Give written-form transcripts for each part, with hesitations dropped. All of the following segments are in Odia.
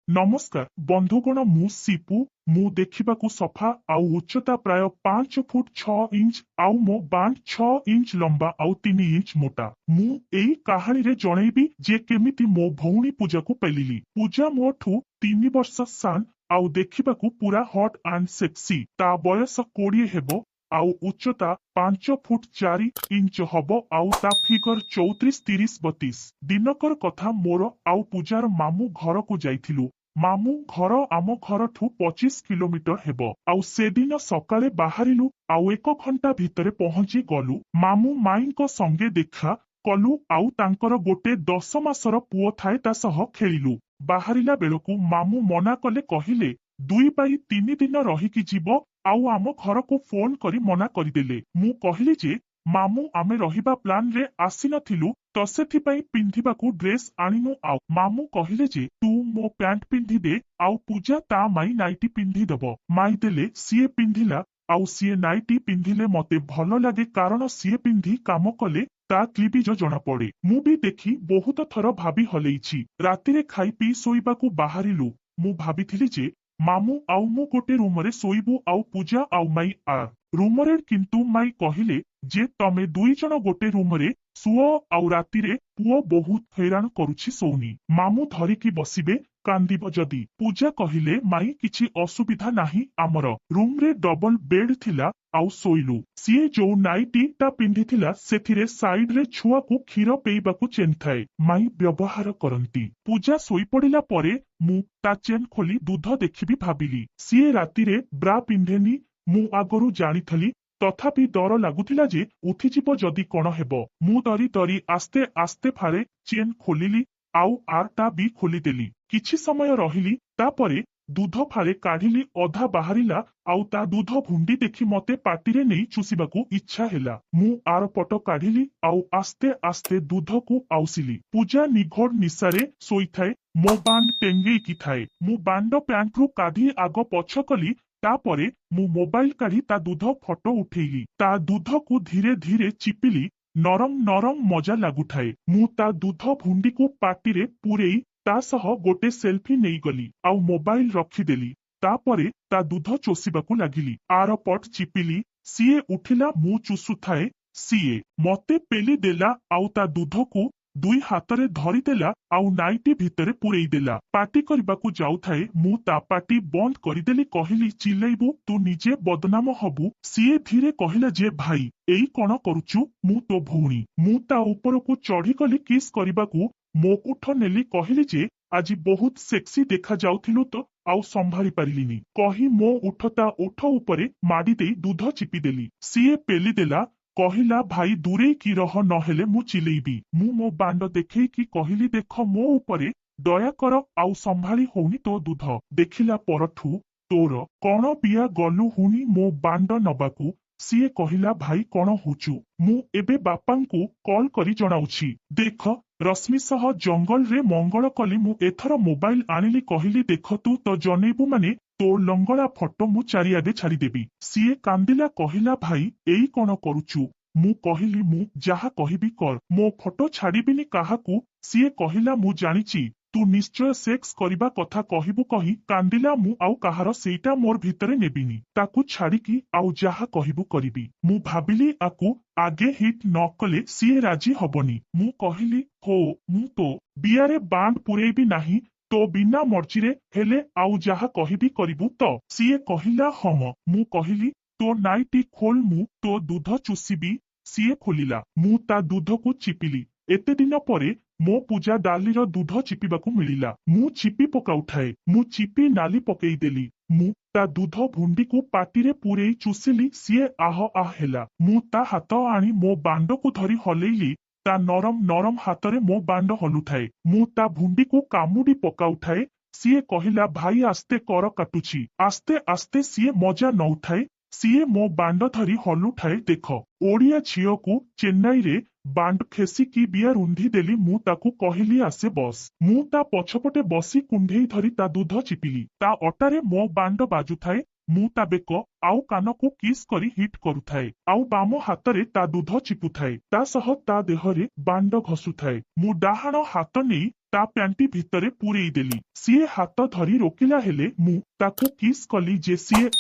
नमस्कार बंधुगण मु सीपू मु देखिबाकू सफा आउ उच्चता प्राय 5 फुट 6 इंच आउ मो बांड 6 इंच लंबा आउ 3 इंच मोटा। मु एई कहानी रे जणेबी जे केमिति मो भौणी पूजा को पेलिली। पूजा मोठू 3 वर्ष सान आउ देखिबाकू पूरा हॉट एंड सेक्सी। ता बयस 20 हेबो आउ उच्चता 5 फुट 4 इंच हब आउ ता फिगर 34, 30, 32। दिनकर कथा मोर आउ पूजार मामू घर को जाइथिलु। मामू घर आम घरठू 25 किलोमीटर हेब आउ सेदिन सकाळे बाहरिलु आउ 1 घंटा भितरे पहुंची गलु। मामू माईଙ୍କ संगे देखा कलु आउ तांकर गोटे 10 मासर पुओ थाए ता सह खेलिलु। बाहरिला बेलकू मामू मना कले कहिले 2 3 दिन रहिकी जीव आउ आम घर को फोन करी मना करदेले। मु कहली जे मामू आमे रहिबा प्लान रे आसी नथिलु तो सेथिपाई पिंधिबाकू ड्रेस आनिनु आउ मामू कहिले जे तू मो पैंट पिंधि दे आउ पूजा ता माई नाइटी पिंधि दबो। माई देले सीए पिंधिला आउ सीए नाइटी पिंधिले मते भल लागे कारण सीए पिंधि काम कले ता क्लिबिज जना पड़े। मु भी देखी बहुत थर भाबी हलेइछि। रातिरे खाई पी सोइबाकू बाहरिलु। मु भाबिथिली जे मामू आउ मु गोटे रूम रे सोइबु आउ पूजा आउ माई आ रूम रे किंतु माई कहिले जे तमे 2 जन गोटे रूम रे सुओ आउ रातिरे पुओ बहुत हैरान करुछि सोनी। मामू धरिकी बसिबे कांदिब जदी। पूजा कहिले माई किछि असुविधा नाही आमर रूम रे डबल बेड थिला आउ सोइलु। सीए जो नाइटी ता पिंधिथिला सेथिरे साइड रे छुआ को क्षीर पेइबाकू चेन थाए माई व्यवहार करंती। पूजा सोई पड़िला परे मु ता चेन खोली दूध देखिबी भाबिली। सीए रातिरे ब्रा पिंधेनी मु आगरू जानिथली तथापि डर लागुथिला जे उठिजिब जदी कण हेबो। मु तरी तरी आस्ते आस्ते फारे चेन खोलिली आउ आरटा भी खोलिदेली। किछि समय रहिली तापरे दूध फारे काढिली अधा बाहरिला आउ ता दूध भुंडी देखि मते पाटिरे नेई चुसिबाकू इच्छा हेला। मु आर पट काढिली आउ आस्ते आस्ते दूध को आउसिली। पूजा निघोड़ निशारे सोईथाए मो बांड टेंगेई की थाए। मु बांड पैंट रु काढी आग पछ कली तापरे मु मोबाइल काढी ता दूध फटो उठेइली। ता दूध को धीरे धीरे चिपिली नरम नरम मजा लागुथाए। मु ता दूध भुंडी को पाटिरे पुरेई ता सह गोटे सेल्फी नेई गली आउ मोबाइल रखिदेली। तापरे ता दूध चोसिबाकू लागिली। आर पट चिपिली सीए उठिला मु चुसुथाए। सीए मते पेली देला आउ ता दूध को 2 हातरे धरिदेला आउ नाइटी भितरे पुरेई देला। पार्टी करबाकू जाउथाए मु ता पार्टी बंद करिदेली। कहिली चिल्लाइबू तू निजे बदनाम हबू। सीए धीरे कहिला जे भाई एई कण करूचु मु तो भौणी। मु ता उपरकू चढ़ी गली किस करबाकू मो उठ नेली। कहिली जे आज बहुत सेक्सी देखा जाउथिलु तो आउ संभाली पारिलिनी कही मो उठता उठ उपरे माडी देई दूध चिपिदेली। सीए पेली देला कहिला भाई दूरे की रह नहेले मु चिलेइबी। मु मो बांड देखई की कहिली देख मो उपरे दया कर आउ संभाली होनी तो दूध। देखिला परठू तोर कण बिया गलु हुनी मो बांड नबाकू। सीए कहिला भाई कण होचु मु एबे बापांकू कॉल करी जणाउछि। देख रश्मि सह जंगल रे मंगल कली मु एथर मोबाइल आनिली। कहिली देख तू तो जनेबू माने तो लंगड़ा फटो मु चारिआडे छाड़ीदेवी। सीए कांदिला कहिला भाई एई कण करूचु। मु कहिली मु जाहा कहिबी कर मो फटो छाड़ीबिनी काहाकू। सीए कहिला मु जानिची तू निश्चय सेक्स करिबा कथा कहिबू कही कांदिला। मु आउ काहार सेटा मोर भितरे नेबिनी ताकू छाड़ीकी आउ जाहा कहिबू करिबी। मु भाबिली आकू आगे हिट न कले सीए राजी हबनी। मु कहिली हो मु तो बियारे बांड पुरेबी नाही तो बिना मर्जीरे हेले आउ जाहा कहिबी करिबू तो। सीए कहिला हम। मु कहिली तो नाइटी खोल मु तो दूध चुसिबी। सीए खोलिला। मु ता दूध को चिपिली। एते दिन परे मो पूजा डालीर दूध चिपिबाकू मिलिला। मु चिपी पकाउठाए। मु चिपी नाली पकेई देली। मु ता दूध भुंडी को पाटिरे पुरेई चुसिली। सीए आह आह हेला। मु ता हाथ आनी मो बांड को धरी हलेइली। ता नरम नरम हाथरे मो बांड हलुथाए। मु ता भुंडी को कामुडी पकाउठाए। सीए कहिला भाई आस्ते कर काटुची। आस्ते आस्ते सीए मजा नउठाए। सीए मो बांड धरी हलुठाए। देख ओडिया झियो को चेन्नई रे बांड खेसी की बिया रुंधी देली। मु ताकू कहिली आसे बस। मु ता पछपटे बसी कुंढेई धरी ता दूध चिपिली। ता अटारे मो बांड बाजुथाए। ମୁଁ ତା ବେକ ଆଉ କାନକୁ କିସ୍ କରି ହିଟ୍ କରୁଥାଏ ଆଉ ବାମ ହାତରେ ତା ଦୁଧ ଚିପୁଥାଏ ତା ସହ ତା ଦେହରେ ବାଣ୍ଡ ଘଷୁଥାଏ। ମୁଁ ଡାହାଣ ହାତ ନେଇ ତା ପ୍ୟାଣ୍ଟି ଭିତରେ ପୂରେଇ ଦେଲି। ସିଏ ହାତ ଧରି ରୋକିଲା ହେଲେ ମୁଁ ତାକୁ କିସ୍ କଲି ଯେ ସିଏ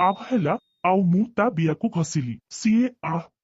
ଆହ ହେଲା ଆଉ ମୁଁ ତା ବିଆକୁ ଘଷିଲି। ସିଏ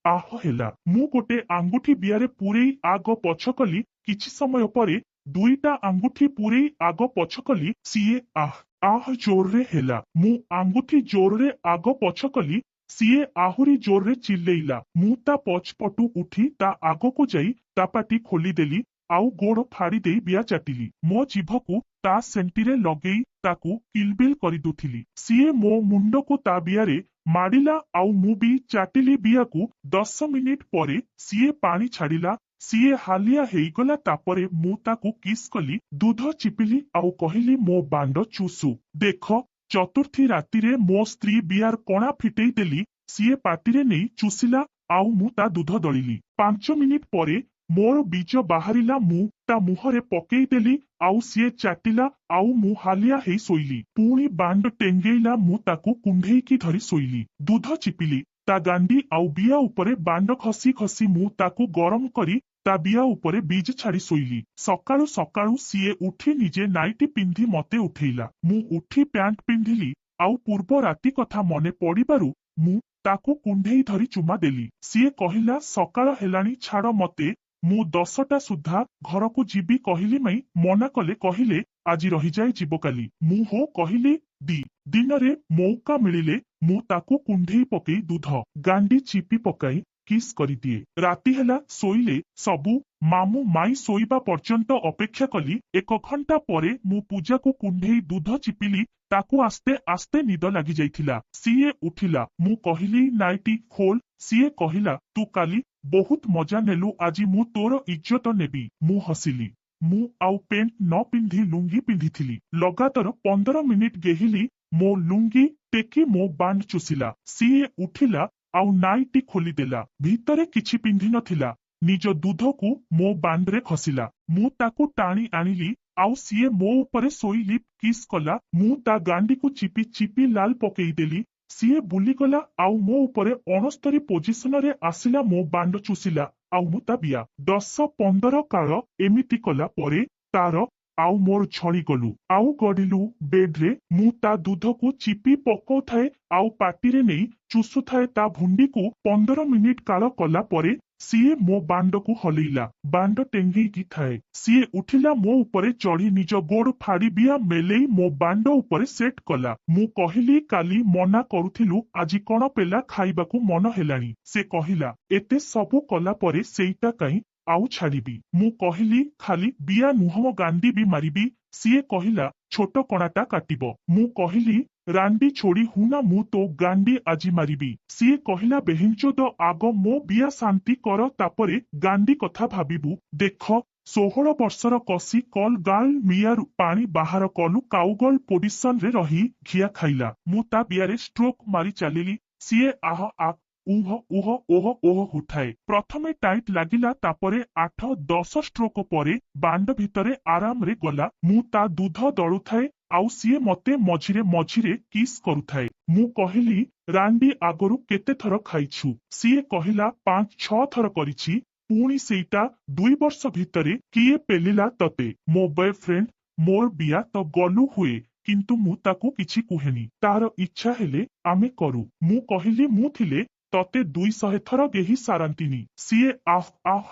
ଆହ ହେଲା। ମୁଁ ଗୋଟେ ଆଙ୍ଗୁଠି ବିଆରେ ପୂରେଇ ଆଗ ପଛ କଲି। କିଛି ସମୟ ପରେ ଦୁଇଟା ଆଙ୍ଗୁଠି ପୂରେଇ ଆଗ ପଛ କଲି। ସିଏ ଆହ ଜୋରରେ ହେଲା। ମୁଁ ଆଙ୍ଗୁଠି ଜୋରରେ ଆଗ ପଛ କଲି। ସିଏ ଆହୁରି ଜୋରରେ ଚିଲ୍ଲେଇଲା। ମୁଁ ତା ପଛପଟୁ ଉଠି ତା ଆଗକୁ ଯାଇ ତା ପାଟି ଖୋଲିଦେଲି ଆଉ ଗୋଡ଼ ଫାଡ଼ି ଦେଇ ବିଆ ଚାଟିଲି। ମୋ ଜିଭକୁ ତା ସେଣ୍ଟିରେ ଲଗେଇ ତାକୁ କିଲବିଲ କରିଦଉଥିଲି। ସିଏ ମୋ ମୁଣ୍ଡକୁ ତା ବିଆରେ ମାଡ଼ିଲା ଆଉ ମୁଁ ବି ଚାଟିଲି ବିଆକୁ। 10 ମିନିଟ ପରେ ସିଏ ପାଣି ଛାଡ଼ିଲା। ସିଏ ହାଲିଆ ହେଇଗଲା। ତାପରେ ମୁଁ ତାକୁ କିସ୍ କଲି, ଦୁଧ ଚିପିଲି ଆଉ କହିଲି ମୋ ବାଣ୍ଡ ଚୁଷୁ। ଦେଖ, ଚତୁର୍ଥୀ ରାତିରେ ମୋ ସ୍ତ୍ରୀ ବିଆର କଣା ଫିଟେଇ ଦେଲି। ସିଏ ପାଟିରେ ନେଇ ଚୁଷିଲା ଆଉ ମୁଁ ତା ଦୁଧ ଦଳିଲି। 5 ମିନିଟ ପରେ ମୋର ବୀଜ ବାହାରିଲା। ମୁଁ ତା ମୁହଁରେ ପକେଇଦେଲି ଆଉ ସିଏ ଚାଟିଲା ଆଉ ମୁଁ ହାଲିଆ ହେଇ ଶୋଇଲି। ପୁଣି ବାଣ୍ଡ ଟେଙ୍ଗେଇଲା। ମୁଁ ତାକୁ କୁଣ୍ଢେଇକି ଧରି ଶୋଇଲି। ଦୁଧ ଚିପିଲି। ତା ଗାଣ୍ଡି ଆଉ ବିଆ ଉପରେ ବାଣ୍ଡ ଘଷି ଘଷି ମୁଁ ତାକୁ ଗରମ କରି ତା ବିଆ ଉପରେ ବୀଜ ଛାଡି ଶୋଇଲି। ସକାଳୁ ସକାଳୁ ସିଏ ଉଠି ନିଜେ ନାଇଟି ପିନ୍ଧି ମତେ ଉଠେଇଲା। ମୁଁ ଉଠି ପ୍ୟାଣ୍ଟ ପିନ୍ଧିଲି ଆଉ ପୂର୍ବ ରାତି କଥା ମନେ ପଡ଼ିବାରୁ ମୁଁ ତାକୁ କୁଣ୍ଢେଇ ଧରି ଚୁମା ଦେଲି। ସିଏ କହିଲା, ସକାଳ ହେଲାଣି, ଛାଡ଼ ମତେ, ମୁଁ 10ଟା ସୁଦ୍ଧା ଘରକୁ ଯିବି କହିଲି। ମାଇଁ ମନା କଲେ, କହିଲେ ଆଜି ରହିଯାଏ ଯିବ କାଲି। ମୁଁ ହୋ କହିଲି। ଦିନରେ ମୌକା ମିଳିଲେ ମୁଁ ତାକୁ କୁଣ୍ଢେଇ ପକେଇ ଦୁଧ ଗାଣ୍ଡି ଚିପି ପକାଇ କିସ୍ କରିଦିଏ। ରାତି ହେଲା, ଶୋଇଲେ ସବୁ। ମାମୁଁ ମାଇଁ ଶୋଇବା ପର୍ଯ୍ୟନ୍ତ ଅପେକ୍ଷା କଲି। 1 ଘଣ୍ଟା ପରେ ମୁଁ ପୂଜାକୁ କୁଣ୍ଢେଇ ଦୁଧ ଚିପିଲି। ତାକୁ ଆସ୍ତେ ଆସ୍ତେ ନିଦ ଲାଗି ଯାଇଥିଲା। ସିଏ ଉଠିଲା। ମୁଁ କହିଲି ନାଇଟି ଖୋଲ। ସିଏ କହିଲା, ତୁ କାଲି ବହୁତ ମଜା ନେଲୁ, ଆଜି ମୁଁ ତୋର ଇଜ୍ଜତ ନେବି। ମୁଁ ହସିଲି। ମୁଁ ଆଉ ପେଣ୍ଟ ନ ପିନ୍ଧି ଲୁଙ୍ଗି ପିନ୍ଧିଥିଲି। ଲଗାତାର 15 ମିନିଟ ଗେହିଲି। ମୋ ଲୁଙ୍ଗି ଟେକି ମୋ ବାଣ୍ଡ ଚୁଷିଲା। ସିଏ ଉଠିଲା ଆଉ ନାଇଟି ଖୋଲିଦେଲା। ଭିତରେ କିଛି ପିନ୍ଧି ନଥିଲା। ନିଜ ଦୁଧକୁ ମୋ ବାଣ୍ଡରେ ଘଷିଲା। ମୁଁ ତାକୁ ଟାଣି ଆଣିଲି ଆଉ ସିଏ ମୋ ଉପରେ ଶୋଇ ଲିପ୍ କିସ୍ କଲା। ମୁଁ ତା ଗାଣ୍ଡିକୁ ଚିପି ଚିପି ଲାଲ ପକେଇଦେଲି। ସିଏ ବୁଲିଗଲା ଆଉ ମୋ ଉପରେ 69 ପୋଜିସନରେ ଆସିଲା। ମୋ ବାଣ୍ଡ ଚୁଷିଲା ଆଉ ମୁଁ ତା ବିଆ। 10-15 କାଳ ଏମିତି କଲା ପରେ ତାର ଆଉ ମୋର ଛଳିଗଲୁ ଆଉ ଗଡ଼ିଲୁ ବେଡ୍ରେ। ମୁଁ ତା ଦୁଧକୁ ଚିପି ପକଉଥାଏ ଆଉ ପାଟିରେ ନେଇ ଚୁଷୁଥାଏ ତା ଭୁଣ୍ଡିକୁ। 15 ମିନିଟ କାଳ କଲା ପରେ ସିଏ ମୋ ବାଣ୍ଡକୁ ହଲେଇଲା। ବାଣ୍ଡ ଟେଙ୍ଗେଇକି ଥାଏ। ସିଏ ଉଠିଲା, ମୋ ଉପରେ ଚଢି ନିଜ ଗୋଡ ଫାଡି ବିଆ ମେଲେଇ ମୋ ବାଣ୍ଡ ଉପରେ ସେଟ୍ କଲା। ମୁଁ କହିଲି, କାଲି ମନା କରୁଥିଲୁ, ଆଜି କଣ ପେଲା ଖାଇବାକୁ ମନ ହେଲାଣି। ସେ କହିଲା, ଏତେ ସବୁ କଲା ପରେ ସେଇଟା କାଇଁ ଆଉ ଛାଡ଼ିବି। ମୁଁ କହିଲି, ଖାଲି ବିଆ ନୁହଁ ଗାଣ୍ଡି ବି ମାରିବି। ସିଏ କହିଲା, ଛୋଟ କଣାଟା କାଟିବ। ମୁଁ କହିଲି, ରାଣ୍ଡି ଛୋଡ଼ି ହୁନା, ମୁଁ ତୋ ଗାଣ୍ଡି ଆଜି ମାରିବି। ସିଏ କହିଲା, ବେହେଞ୍ଚୋଦ, ଆଗ ମୋ ବିଆ ଶାନ୍ତି କର, ତାପରେ ଗାଣ୍ଡି କଥା ଭାବିବୁ। ଦେଖ, 16 ବର୍ଷର କସି କଲ୍ ଗାର୍ଲ ମିଆରୁ ପାଣି ବାହାର କଲୁ କାଉଗର୍ଲ ପୋଜିସନରେ ରହି ଘିଆ ଖାଇଲା। ମୁଁ ତା ବିଆରେ ଷ୍ଟ୍ରୋକ ମାରି ଚାଲିଲି। ସିଏ ଓହ ଉଠାଏ। ପ୍ରଥମେ ଟାଇଟ୍ ଲାଗିଲା, ତାପରେ 8-10 ଷ୍ଟ୍ରୋକ ପରେ ବାଣ୍ଡ ଭିତରେ ଆରାମରେ ଗଲା। ମୁଁ ତା ଦୁଧ ଦଳୁଥାଏ ଆଉ ସିଏ ମତେ ମଝିରେ ମଝିରେ କିସ୍ କରୁଥାଏ। ମୁଁ କହିଲି, ରାଣ୍ଡି ଆଗରୁ କେତେ ଥର ଖାଇଛୁ? ସିଏ କହିଲା, 5-6 ଥର କରିଛି। ପୁଣି ସେଇଟା 2 ବର୍ଷ ଭିତରେ କିଏ ପେଲିଲା ତତେ? ମୋ ବୟଫ୍ରେଣ୍ଡ। ମୋର ବିଆ ତ ଗଲୁ ହୁଏ, କିନ୍ତୁ ମୁଁ ତାକୁ କିଛି କୁହେନି। ତାର ଇଚ୍ଛା ହେଲେ ଆମେ କରୁ। ମୁଁ କହିଲି, ମୁଁ ଥିଲେ ତତେ 200 ଥର ଗେହି ସାରନ୍ତିନି। ସିଏ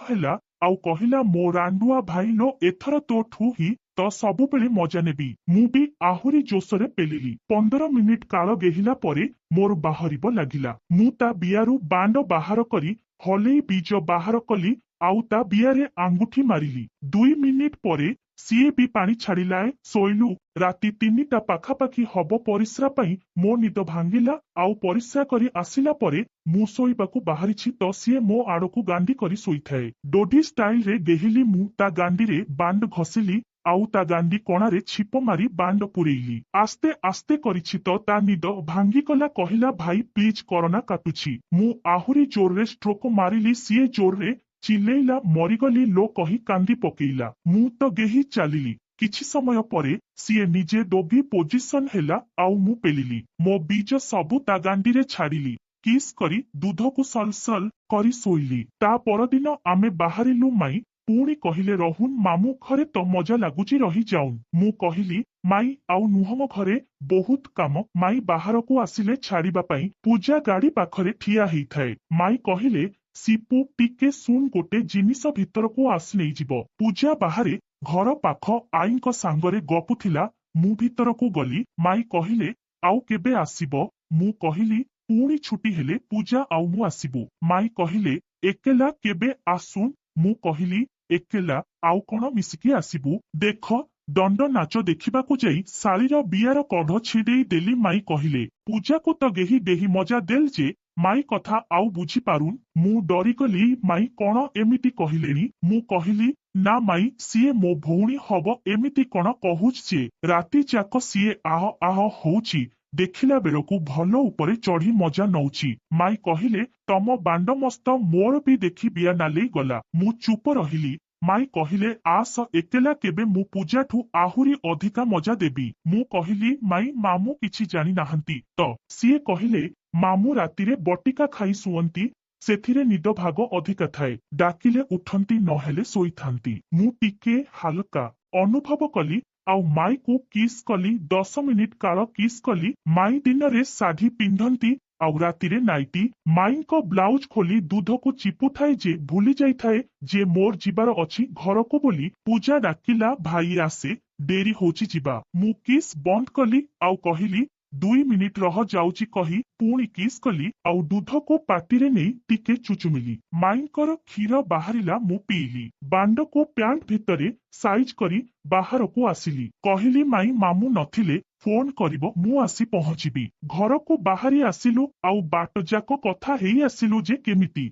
ହେଲା ଆଉ କହିଲା, ମୋ ରାଣ୍ଡୁଆ ଭାଇ ଲୋ, ଏଥର ତୋଠୁ ହିଁ ତ ସବୁବେଳେ ମଜା ନେବି। ମୁଁ ବି ଆହୁରି ଜୋସରେ ପେଲିଲି। 15 ମିନିଟ କାଳ ଗେହିଲା ପରେ ମୋର ବାହାରିବ ଲାଗିଲା। ମୁଁ ତା ବିଆରୁ ବାଣ୍ଡ ବାହାର କରି ହଲେଇ ବୀଜ ବାହାର କଲି ଆଉ ତା ବିଆରେ ଆଙ୍ଗୁଠି ମାରିଲି। 2 ମିନିଟ ପରେ ସିଏ ବି ପାଣି ଛାଡ଼ିଲାଏ। ଶୋଇଲୁ। ରାତି 3ଟା ପାଖାପାଖି ହବ। ପରିସ୍ରା ପାଇଁ ମୋ ନିଦ ଭାଙ୍ଗିଲା ଆଉ ପରିସ୍ରା କରି ଆସିଲା ପରେ ମୁଁ ଶୋଇବାକୁ ବାହାରିଛି ତ ସିଏ ମୋ ଆଡକୁ ଗାଣ୍ଡି କରି ଶୋଇଥାଏ। ଡୋଡି ଷ୍ଟାଇଲରେ ଗେହିଲି। ମୁଁ ତା ଗାଣ୍ଡିରେ ବାଣ୍ଡ ଘଷିଲି ଆଉ ତା ଗାଣ୍ଡି କଣାରେ ଛିପ ମାରି ବାଣ୍ଡ ପୁରେଇଲି। ଆସ୍ତେ ଆସ୍ତେ କରିଛି ତ ତା ନିଦ ଭାଙ୍ଗିଗଲା। କହିଲା, ଭାଇ ପ୍ଲିଜ କରନା, କାଟୁଛି। ମୁଁ ଆହୁରି ଜୋରରେ ଷ୍ଟ୍ରୋକ ମାରିଲି। ସିଏ ଜୋରରେ ଚିଲେଇଲା, ମରିଗଲି ଲୋ କହି କାନ୍ଦି ପକେଇଲା। ମୁଁ ତ ଗେହି ଚାଲିଲି। କିଛି ସମୟ ପରେ ସିଏ ନିଜେ ଡୋବି ପୋଜିସନ ହେଲା ଆଉ ମୁଁ ପେଲିଲି। ମୋ ବୀଜ ସବୁ ତା ଗାଣ୍ଡିରେ ଛାଡ଼ିଲି। କିସ୍ କରି ଦୁଧକୁ ସଲସଲ କରି ଶୋଇଲି। ତା ପରଦିନ ଆମେ ବାହାରିଲୁ ମାଇଁ। ପୁଣି କହିଲେ ରହୁନ ମାମୁଁ ଘରେ ତ ମଜା ଲାଗୁଛି ରହିଯାଉନ୍। ମୁଁ କହିଲି ମାଇଁ ଆଉ ନୁହଁ ମୋ ଘରେ ବହୁତ କାମ। ମାଇଁ ବାହାରକୁ ଆସିଲେ ଛାଡ଼ିବା ପାଇଁ ପୂଜା ଗାଡି ପାଖରେ ଠିଆ ହେଇଥାଏ। ମାଇଁ କହିଲେ ସିପୁ ଟିକେ ଶୁଣ ଗୋଟେ ଜିନିଷ ଭିତରକୁ ଆସି ନେଇଯିବ। ପୂଜା ବାହାରେ ଘର ପାଖ ଆଈଙ୍କ ସାଙ୍ଗରେ ଗପୁଥିଲା। ମୁଁ ଭିତରକୁ ଗଲି। ମାଇଁ କହିଲେ ଆଉ କେବେ ଆସିବ? ମୁଁ କହିଲି ପୁଣି ଛୁଟି ହେଲେ ପୂଜା ଆଉ ମୁଁ ଆସିବୁ। ମାଇଁ କହିଲେ ଏକେଲା କେବେ ଆସୁନ୍? ମୁଁ କହିଲି ଏକେଲା ଆଉ କଣ ମିଶିକି ଆସିବୁ। ଦେଖ ଦଣ୍ଡ ନାଚ ଦେଖିବାକୁ ଯାଇ ଶାଳୀର ବିୟାର କଢ ଛିଡେଇ ଦେଲି। ମାଇଁ କହିଲେ ପୂଜାକୁ ତ ଗେହି ଡେହି ମଜା ଦେଲ ଯେ ମାଇଁ କଥା ଆଉ ବୁଝିପାରୁନ୍। ମୁଁ ଡରିଗଲି। ମାଇଁ କଣ ଏମିତି କହିଲେଣି? ମୁଁ କହିଲି ନା ମାଇଁ ସିଏ ମୋ ଭଉଣୀ ହବ ଏମିତି କଣ କହୁଛି ଯେ ରାତି ଯାକ ସିଏ ଆହ ଆହ ହଉଛି। ଦେଖିଲା ବେଳକୁ ଭଲ ଉପରେ ଚଢି ମଜା ନଉଛି। ମାଇଁ କହିଲେ ତମ ବାଣ୍ଡ ମସ୍ତ ମୋର ବି ଦେଖି ବିୟା ନାଲେଇ ଗଲା। ମୁଁ ଚୁପ ରହିଲି। ମାଇଁ କହିଲେ ଆସ ଏକେଲା କେବେ ମୁଁ ପୂଜାଠୁ ଆହୁରି ଅଧିକା ମଜା ଦେବି। ମୁଁ କହିଲି ମାଇଁ ମାମୁଁ କିଛି ଜାଣି ନାହାନ୍ତି ତ? ସିଏ କହିଲେ ମାମୁଁ ରାତିରେ ବଟିକା ଖାଇ ଶୁଅନ୍ତି। ସେଥିରେ ନିଦ ଭାଗ ଅଧିକା ଥାଏ। ଡାକିଲେ ଉଠନ୍ତି ନହେଲେ ଶୋଇଥାନ୍ତି। ମୁଁ ଟିକେ ହାଲକା ଅନୁଭବ କଲି ଆଉ ମାଇକୁ କିସ୍ କଲି। 10 ମିନିଟ କାଳ କିସ୍ କଲି। ମାଇ ଦିନରେ ଶାଢୀ ପିନ୍ଧନ୍ତି ଆଉ ରାତିରେ ନାଇଟି। ମାଇଙ୍କ ବ୍ଲାଉଜ ଖୋଲି ଦୁଧକୁ ଚିପୁଥାଏ ଯେ ଭୁଲି ଯାଇଥାଏ ଯେ ମୋର ଯିବାର ଅଛି ଘରକୁ ବୋଲି। ପୂଜା ଡାକିଲା ଭାଇ ଆସେ ଡେରି ହଉଛି ଯିବା। ମୁଁ କିସ୍ ବନ୍ଦ କଲି ଆଉ କହିଲି 2 ମିନିଟ ରହ ଯାଉଛି କହି ପୁଣି କିସ୍ କଲି ଆଉ ଦୁଧକୁ ପାଟିରେ ନେଇ ଟିକେ ଚୁଚୁମିଲି। ମାଇଙ୍କର କ୍ଷୀର ବାହାରିଲା ମୁଁ ପିଇଲି। ବାଣ୍ଡକୁ ପ୍ୟାଣ୍ଟ ଭିତରେ ସାଇଜ କରି ବାହାରକୁ ଆସିଲି। କହିଲି ମାଇଁ ମାମୁଁ ନଥିଲେ ଫୋନ କରିବ ମୁଁ ଆସି ପହଞ୍ଚିବି। ଘରକୁ ବାହାରି ଆସିଲୁ ଆଉ ବାଟ ଯାକ କଥା ହେଇ ଆସିଲୁ ଯେ କେମିତି